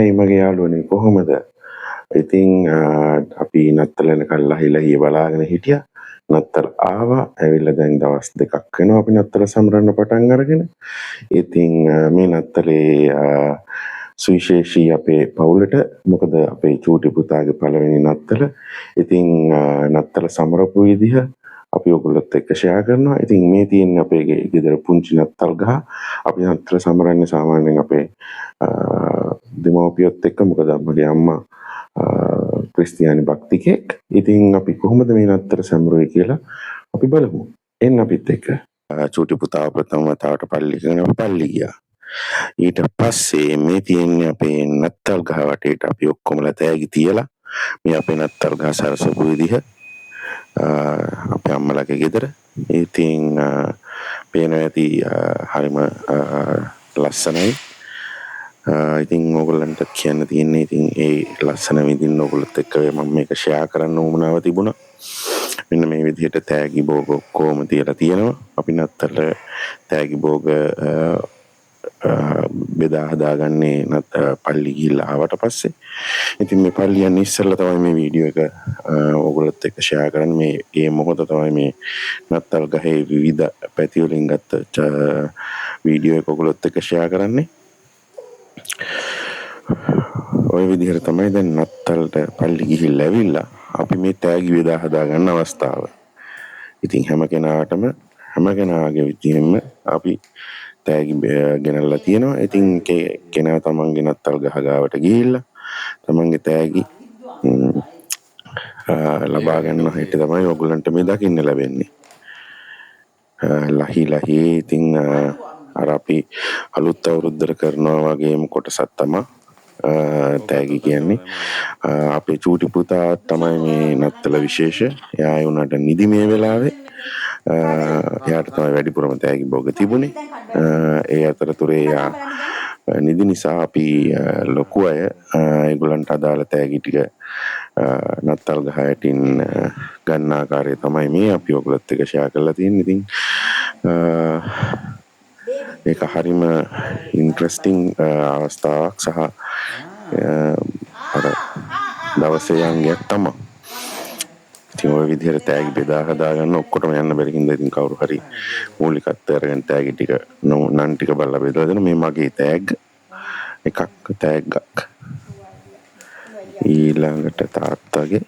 හයි මගේ යාළුවනේ කොහොමද? ඉතින් අපි නත්තල වෙනකල් ලහි බලාගෙන හිටියා. නත්තල් ආවා. ඇවිල්ලා දැන් දවස් 2ක් වෙනවා අපි නත්තල සමරන්න පටන් අරගෙන. ඉතින් මේ නත්තලේ සුවිශේෂී අපේ පවුලට මොකද අපේ චූටි පුතාගේ පළවෙනි නත්තල. ඉතින් නත්තල සමරපු විදිහ අපි ඔයගොල්ලොත් එක්ක ෂෙයා කරනවා. ඉතින් මේ තියෙන අපේ ගෙදර පුංචි නත්තල් ගහ. අපි නත්තල සමරන්නේ සාමාන්‍යයෙන් අපේ දෙමව්පියොත් එක්ක. මොකද මගේ අම්මා ක්‍රිස්තියානි භක්තිකයෙක්. ඉතින් අපි කොහොමද මේ නත්තල සමරුවේ කියලා අපි බලමු. එන්න අපිත් එක්ක. චූටි පුතාව ප්‍රථම වතාවට පල්ලි ගියා. ඊට පස්සේ මේ තියෙන්නේ අපේ නත්තල් ගහ වටේට අපි ඔක්කොමලා තෑගි තියලා මේ අපේ නත්තල් ගහ සරසපු විදිහ අපේ අම්මලාගේ ගෙදර. ඉතින් පේනවා ඇති හරිම ලස්සනයි. ඉතින් ඕගොල්ලන්ට කියන්න තියෙන්නේ ඉතින් ඒ ලස්සන විදිහින් ඕගොල්ලොත් එක්ක මම මේක ෂෙයා කරන්න උවමනාව තිබුණා. මෙන්න මේ විදිහට තෑගි බෝග ඔක්කොම තියලා තියෙනවා. අපි නත්තල තෑගි බෝග බෙදා හදාගන්නේ පල්ලි ගිහිල්ලා ආවට පස්සේ. ඉතින් මේ පල්ලි යන්නේ ඉස්සෙල්ලා තමයි මේ වීඩියෝ එක ඕගොල්ලොත් එක්ක ෂෙයා කරන්නේ. මේ මොහොත තමයි මේ නත්තල් ගහේ විවිධ පැති වලින් ගත්ත වීඩියෝ එක ඕගොල්ලොත් එක්ක ෂෙයා කරන්නේ. ඔය විදිහට තමයි දැන් නත්තල්ට පල්ලි ගිහිල්ලා ඇවිල්ලා අපි මේ තෑගි බෙදා හදා ගන්න අවස්ථාව. ඉතින් හැම කෙනාගේ විදිහෙම අපි තෑගි ගෙනල්ලා තියෙනවා. ඉතින් කෙනා තමන්ගේ නත්තල් ගහ ගාවට ගිහිල්ලා තමන්ගේ තෑගි ලබා ගන්න හැටි තමයි ඔයගොල්ලන්ට මේ දකින්න ලැබෙන්නේ. ලහි ඉතින් අර අපි අලුත් අවුරුද්දට කරනවා වගේම කොටසක් තමයි තෑගි කියන්නේ. අපේ චූටි පුතා තමයි මේ නත්තල විශේෂ. එයා ඒ උනාට නිදි මේ වෙලාවේ. එයාට තමයි වැඩිපුරම තෑගි බෝග තිබුණේ. ඒ අතරතුරේ එයා නිදි නිසා අපි ලොකු අය ඒගොල්ලන්ට අදාළ තෑගි ටික නත්තල් ගහ යටින් ගන්න ආකාරය තමයි මේ අපි ඔයගොල්ලොත් එක්ක ෂෙයා කරලා තියෙන්නේ. ඉතින් ඒක හරිම ඉන්ට්‍රස්ටිං අවස්ථාවක් සහ අර දවසේ යංගයක් තමයි. ඉතින් ඔය විදිහට තෑගි බෙදා හදාගන්න ඔක්කොටම යන්න බැරි හින්දා ඉතින් කවුරු හරි මූලිකත්වය අරගෙන තෑගි ටික නන් ටික බලලා බෙදලා දෙන. මේ මගේ තෑග්ගක් ඊළඟට තාත්තගේ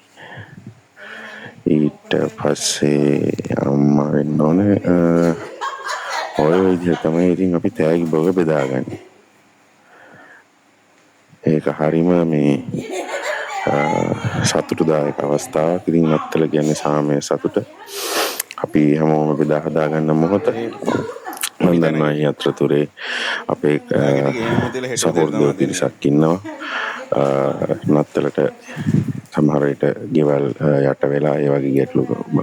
ඊට පස්සේ අම්මා වෙන්න ඕනේ. ඔය විදිහ තමයි ඉතින් අපි තෑගි බෝග බෙදාගන්නේ. ඒක හරිම මේ සතුටුදායක අවස්ථාවක්. ඉතින් නත්තල කියන්නේ සාමය සතුට. අපි හැමෝම බෙදා හදාගන්න මොහොත. මම දන්නවා මේ අතරතුරේ අපේ සහෝදරයෝ පිරිසක් ඉන්නවා. නත්තලට සමහර විට ගෙවල් යට වෙලා ඒ වගේ ගැටලු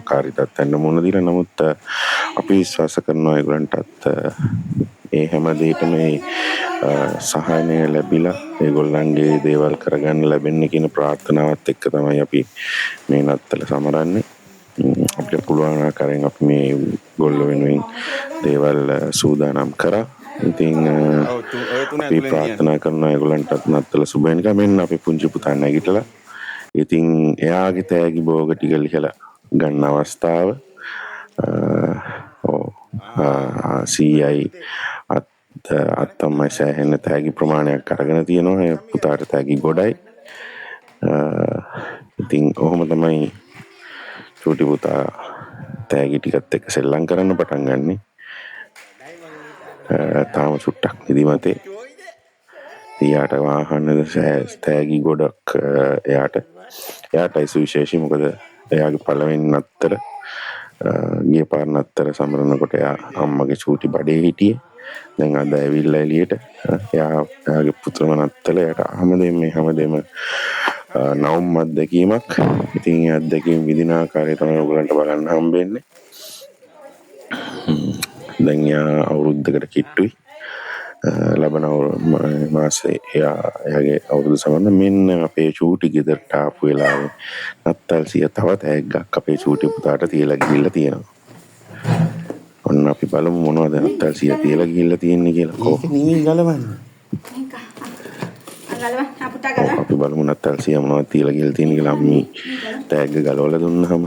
කාරිතත්වයන් මුහුණ දීලා. නමුත් අපි විශ්වාස කරනවා ඒගොල්ලන්ටත් ඒ හැම දෙයකම මේ සහායනය ලැබිලා ඒගොල්ලන්ගේ දේවල් කරගන්න ලැබෙන්න කියන ප්‍රාර්ථනාවත් එක්ක තමයි අපි මේ නත්තල සමරන්නේ. අපිට පුළුවන් ආකාරයෙන් අපි මේ ගොල්ලෝ වෙනුවෙන් දේවල් සූදානම් කරා. ඉතින් අපි ප්‍රාර්ථනා කරනවා ඒගොල්ලන්ටත් නත්තල සුබ වෙනකම්. මෙන්න අපි පුංචි පුතා නැගිටලා ඉතින් එයාගේ තෑගි බෝග ටික ලිහලා ගන්න අවස්ථාව. සීයයි අත්තම්මයි සෑහෙන තෑගි ප්‍රමාණයක් අරගෙන තියෙනවා. පුතාට තෑගි ගොඩයි. ඉතින් ඔහොම තමයි චූටි පුතා තෑගි ටිකත් එක්ක සෙල්ලම් කරන්න පටන් ගන්නෙ. තාම සුට්ටක් නිදිමතේ. එයාට වාහනද තෑගි ගොඩක් එයාටයි සුවිශේෂී. මොකද එයාගේ පළවෙනි නත්තල ගිය පාර නත්තල සමරනකොට එයා අම්මගේ චූටි බඩේ හිටියේ. දැන් අද ඇවිල්ලා එළියට. එයාගේ පුතුම නත්තල. එයාට හැමදේම නවුම් අත්දැකීමක්. ඉතින් ඒ අත්දැකීම් විඳින ආකාරය තමයි ඔයගලන්ට බලන්න හම්බෙන්නේ. දැන් එයා අවුරුද්දකට කිට්ටුයි. ලබන මාසේ එයාගේ අවුරුදු සමරන. මෙන්න අපේ චූටි ගෙදරට ආපු වෙලාවේ නත්තල් සිය තව තෑග්ගක් අපේ චූටි පුතාට තියලා ගිහිල්ලා තියෙනවා. ඔන්න අපි බලමු මොනවද නත්තල් සිය තියලා ගිහිල්ලා තියෙන්නේ කියලා. ඒක නිමි ගලවන්න. ගලවන්න අපි බලමු නත්තල්සිය මොනවද තියලා කියලා තියෙන කියලා අම්මි ටැග් ගලවලා දුන්නාම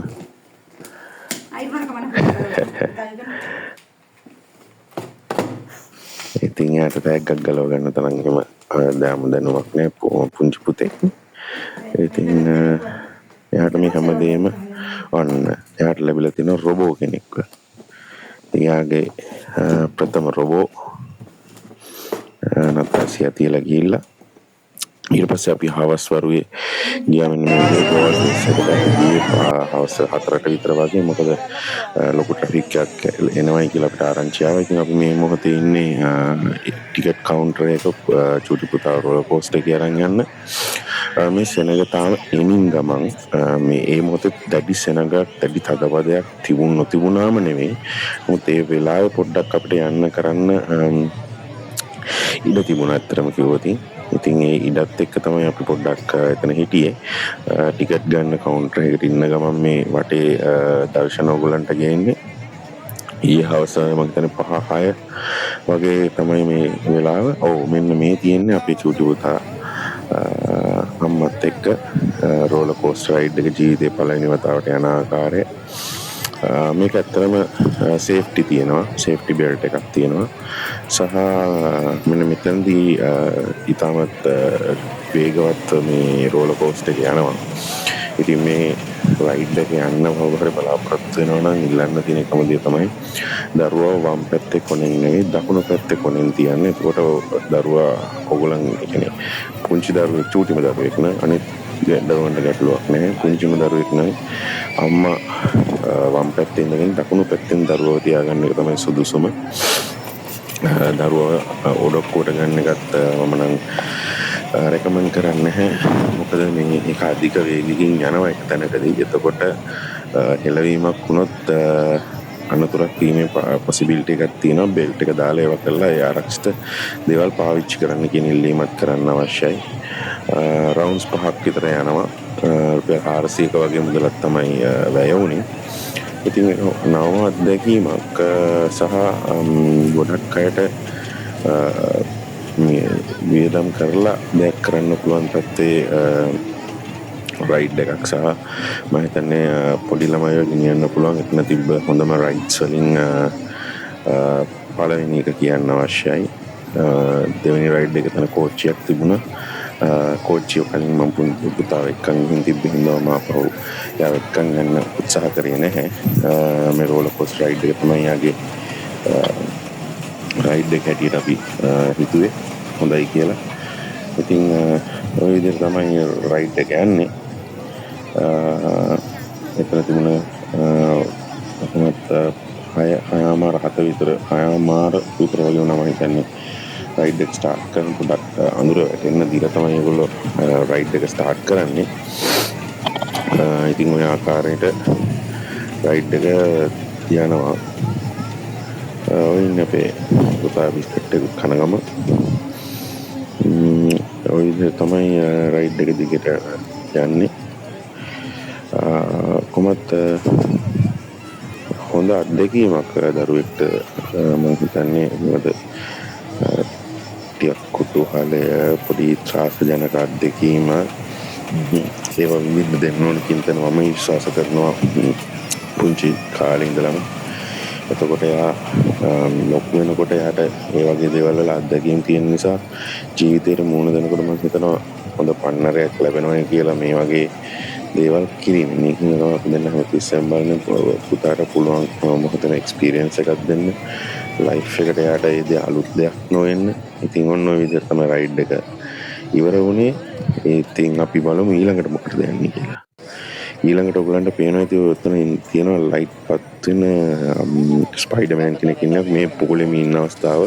ඉතින් යාට ටැග්ගක් ගලව ගන්න තරම් එහෙම දැනුමක් නෑ පුංචි පුතෙක්. ඉතින් එයාට මේ හැමදේම ඔන්න එයාට ලැබිලා තියෙන රොබෝ කෙනෙක්ව. එයාගේ ප්‍රථම රොබෝ නත්තල්සියා තියලා ගිහිල්ලා ඊට පස්සේ අපි හවස් වරුවේ ගියා මෙන්න මේ ගෝල් බේස් එකට ගියේ හවස් 4ට විතර වගේ. මොකද ලොකු ට්‍රැෆික් එකක් එනවයි කියලා අපිට ආරංචි ආවා. ඉතින් අපි මේ මොහොතේ ඉන්නේ ටිකට් කවුන්ටර් එක චූටි පුතා රෝලර් කෝස්ටර් එකේ අරන් යන්න. මේ සෙනඟ තාම එමින් ගමන් මේ ඒ මොහොතේ දැඩි සෙනඟක් දැඩි තදබදයක් නොතිබුණාම නෙමෙයි. මොකද ඒ වෙලාවේ පොඩ්ඩක් අපිට යන්න කරන්න ඉඩ තිබුණා ඇත්තටම කිව්වොත්. ඉතින් ඒ ඉඩත් එක්ක තමයි අපි පොඩ්ඩක් එතන හිටියේ. ටිකට් ගන්න කවුන්ටර් එකට ඉන්න ගමන් මේ වටේ දර්ශන ඔයගලන්ට ගේන්නේ. ඊයේ හවස මම හිතන්නේ 5-6 වගේ තමයි මේ වෙලාව. ඔව් මෙන්න මේ තියෙන්නේ අපේ චූටි පුතා අම්මත් එක්ක රෝලර් කෝස්ටර් රයිඩ් එක ජීවිතේ පළවෙනි වතාවට යන ආකාරය. මේක ඇත්තටම සේෆ්ටි තියෙනවා, සේෆ්ටි බෙල්ට් එකක් තියෙනවා. සහ මෙන්න මෙතනදී ඉතාමත් වේගවත් මේ රෝලර් කෝස්ටර් එක යනවා. ඉතින් මේ රයිඩ් එක යන්න කවුරු බලාපොරොත්තු වෙනවා නම් ඉල්ලන්න තියෙන එකම දේ තමයි දරුවව වම් පැත්තේ කොනෙන් නෙවෙයි දකුණු පැත්තේ කොනෙන් තියන්නේ. එතකොට දරුවා ඕගොල්ලන් කියන්නේ පුංචි දරුවෙක් චූටිම දරුවෙක් න අනිත් දරුවන්ට ගැටලුවක් නැහැ. පුංචිම දරුවෙක් නම් අම්මා වම් පැත්තේ ඉඳගෙන දකුණු පැත්තෙන් දරුවව තියාගන්න එක තමයි සුදුසුම. දරුවා ඔඩොක්කුවට ගන්න එකත් මම නම් රෙකමන්ඩ් කරන්නේ නැහැ. මොකද මේ එක අධික වේගකින් යනවා එක තැනකදී. එතකොට හෙලවීමක් වුණොත් අනතුරක් වීමේ පොසිබිලිටි එකක් තියෙනවා. බෙල්ට් එක දාලා ඒව කරලා ඒ ආරක්ෂිත දේවල් පාවිච්චි කරන්න කියන ඉල්ලීමක් කරන්න අවශ්‍යයි. රවුන්ඩ්ස් 5ක් විතර යනවා. රුපියල් 400ක වගේ මුදලක් තමයි වැය වුණේ. ඉතින් නව අත්දැකීමක් සහ ගොඩක් අයට වියදම් කරලා දෙයක් කරන්න පුළුවන් පැත්තේ රයිඩ් එකක්. සහ මම හිතන්නේ පොඩි ළමයිව ගෙනියන්න පුළුවන් එතන තිබ්බ හොඳම රයිඩ්ස් වලින් පළවෙනි එක කියන්න අවශ්‍යයි. දෙවෙනි රයිඩ් එක තන කෝච්චියක් තිබුණා. කෝච්චිය කලින් මම පුතාව එක්කන් ගිහින් තිබ්බ හින්දා මම පහු යාව එක්කන් ගන්න උත්සාහ කරේ නැහැ. මේ රෝලර් කෝස්ටර් රයිඩ් එක තමයි යාගේ රයිඩ් එක හැටියට අපි හිතුවේ හොඳයි කියලා. ඉතින් ඔය විදිහට තමයි රයිඩ් එක යන්නේ. එතන තිබුණ කොහොමත් 6:00 විතර 6:00 විතර වගේ වුණා මම හිතන්නේ රයිඩ් එක ස්ටාර්ට් කරන පොඩක් අඳුර වැටෙන්න දීලා තමයි ඒගොල්ලෝ රයිඩ් එක ස්ටාර්ට් කරන්නේ. ඉතින් ඔය ආකාරයට රයිඩ් එක යනවා. ඔය ඉන්නේ අපේ පුතා බිස්කට් එක කන ගම. ඔය විදිහට තමයි රයිඩ් එක දිගට යන්නේ. කොහොමත් හොඳ අත්දැකීමක් දරුවෙක්ට මම හිතන්නේ. මොකද ටිකක් කුතුහලය පොඩි ත්‍රාසජනක අත්දැකීම ඒවා විවිධ දෙන්න ඕන කියන තැන මම විශ්වාස කරනවා පුංචි කාලේ ඉඳලම. එතකොට එයා ලොකු වෙනකොට එයාට ඒ වගේ දේවල් වල අත්දැකීම් තියෙන නිසා ජීවිතේට මුහුණ දෙනකොට මම හිතනවා හොඳ පන්නරයක් ලැබෙනවා කියලා මේ වගේ දේවල් කිරීමෙන්. මේකෙන් අපි දෙන්න හැමතිස්සෙම බලන පුතාට පුළුවන් මොහොතේ එක්ස්පීරියන්ස් එකක් දෙන්න. ලයිෆ් එකට යාට ඒ දේ අලුත් දෙයක් නොවෙන්න. ඉතින් ඔන්න ඔය විදිහට තමයි රයිඩ් එක ඉවර වුණේ. ඉතින් අපි බලමු ඊළඟට මොකටද යන්නේ කියලා. ඊළඟට ඔයගලන්ට පේනවා ඉතින් ඔතන තියෙනවා ලයිට් පත් වෙන ස්පයිඩර්මෑන් කෙනෙක් ඉන්නවා. මේ පොළෙම ඉන්න අවස්ථාව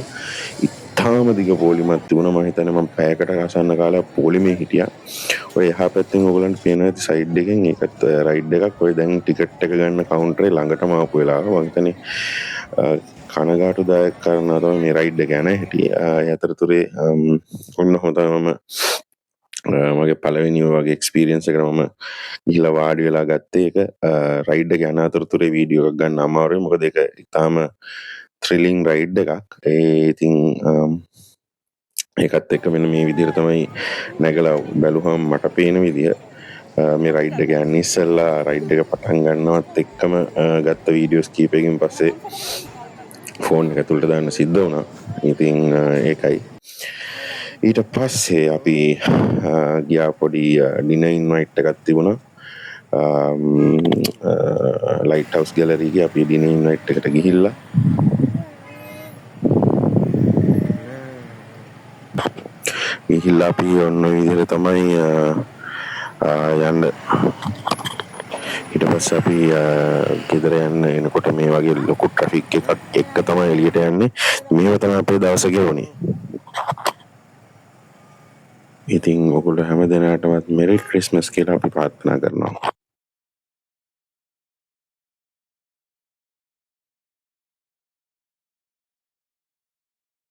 ඉතාම දිග පොලිමක් තිබුණා. මම හිතන්නේ මම පැයකට ආසන්න කාලයක් පොලිමේ හිටියා. ඔය එහා පැත්තෙන් ඔයගලන්ට පේනවා ඉතින් සයිඩ් එකෙන් ඒකත් රයිඩ් එකක්. ඔය දැන් ටිකට් එක ගන්න කවුන්ටරේ ළඟටම ආපු වෙලාව. මම හිතන්නේ කනගාටුදායක කාරණා තමයි මේ රයිඩ් එක යන හැටි. ඒ අතරතුරේ ඔන්න හොඳම මගේ පළවෙනි වගේ එක්ස්පීරියන්ස් එකට මම ගිහිල්ලා වාඩි වෙලා ගත්තේ. ඒක රයිඩ් එක යන අතරතුරේ වීඩියෝ එකක් ගන්න අමාරුයි. මොකද ඒක ඉතාම ත්‍රිලිං රයිඩ් එකක්. ඉතින් ඒකත් එක්ක මෙන්න මේ විදිහට තමයි නැගලා බැලුවම මට පේන විදිය මේ රයිඩ් එක යන්නේ ඉස්සෙල්ලා රයිඩ් එක පටන් ගන්නවත් එක්කම ගත්ත වීඩියෝස් කීපයකින් පස්සේ ෆෝන් එක ඇතුළට දාන්න සිද්ධ වුණා. ඉතින් ඒකයි. ඊට පස්සේ අපි ගියා පොඩි ඩිනර් ඉන්වයිට් එකක් තිබුණා. ලයිට් හවුස් ගැලරි එකේ අපි ඩිනර් ඉන්වයිට් එකට ගිහිල්ලා අපි ඔන්න විදිහට තමයි යන්න. ඊට පස්සේ අපි ගෙදර යන්න එනකොට මේ වගේ ලොකු ට්‍රැෆික් එකක් එක්ක තමයි එළියට යන්නේ. මේව තමයි අපේ දවස ගෙවුනේ. ඉතින් ඔයගොල්ලෝ හැම දිනකටමත් මෙරි ක්‍රිස්මස් කියලා අපි ප්‍රාර්ථනා කරනවා.